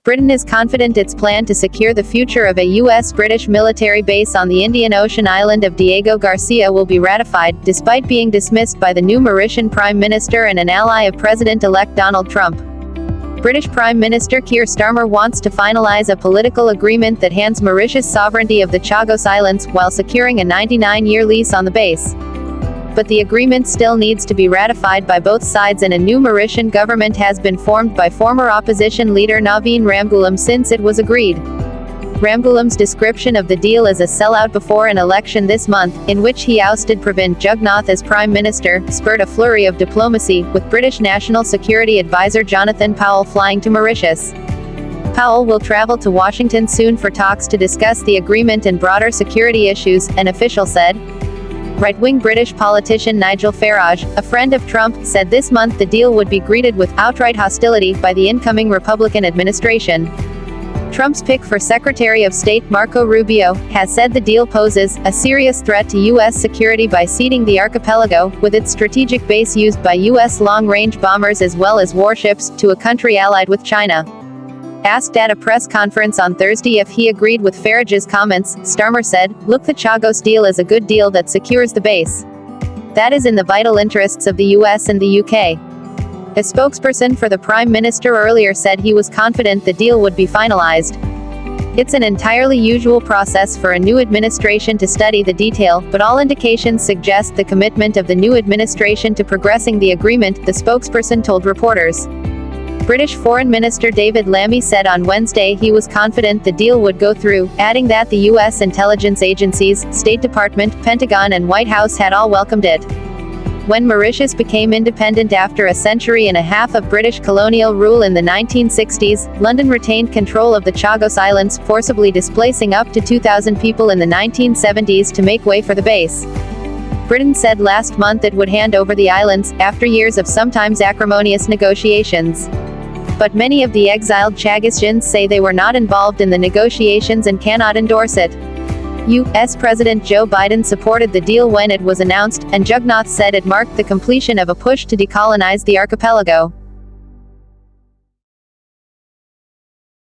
Britain is confident its plan to secure the future of a U.S.-British military base on the Indian Ocean island of Diego Garcia will be ratified, despite being dismissed by the new Mauritian Prime Minister and an ally of President-elect Donald Trump. British Prime Minister Keir Starmer wants to finalize a political agreement that hands Mauritius sovereignty of the Chagos Islands, while securing a 99-year lease on the base. But the agreement still needs to be ratified by both sides, and a new Mauritian government has been formed by former opposition leader Naveen Ramgoolam since it was agreed. Ramgoolam's description of the deal as a sellout before an election this month, in which he ousted Pravind Jugnauth as Prime Minister, spurred a flurry of diplomacy, with British National Security Advisor Jonathan Powell flying to Mauritius. Powell will travel to Washington soon for talks to discuss the agreement and broader security issues, an official said. Right-wing British politician Nigel Farage, a friend of Trump, said this month the deal would be greeted with outright hostility by the incoming Republican administration. Trump's pick for Secretary of State, Marco Rubio, has said the deal poses a serious threat to U.S. security by ceding the archipelago, with its strategic base used by U.S. long-range bombers as well as warships, to a country allied with China. Asked at a press conference on Thursday if he agreed with Farage's comments, Starmer said, "Look, the Chagos deal is a good deal that secures the base. That is in the vital interests of the US and the UK." A spokesperson for the Prime Minister earlier said he was confident the deal would be finalized. It's an entirely usual process for a new administration to study the detail, but all indications suggest the commitment of the new administration to progressing the agreement, the spokesperson told reporters. British Foreign Minister David Lammy said on Wednesday he was confident the deal would go through, adding that the U.S. intelligence agencies, State Department, Pentagon and White House had all welcomed it. When Mauritius became independent after a century and a half of British colonial rule in the 1960s, London retained control of the Chagos Islands, forcibly displacing up to 2,000 people in the 1970s to make way for the base. Britain said last month it would hand over the islands, after years of sometimes acrimonious negotiations. But many of the exiled Chagosians say they were not involved in the negotiations and cannot endorse it. U.S. President Joe Biden supported the deal when it was announced, and Jugnauth said it marked the completion of a push to decolonize the archipelago.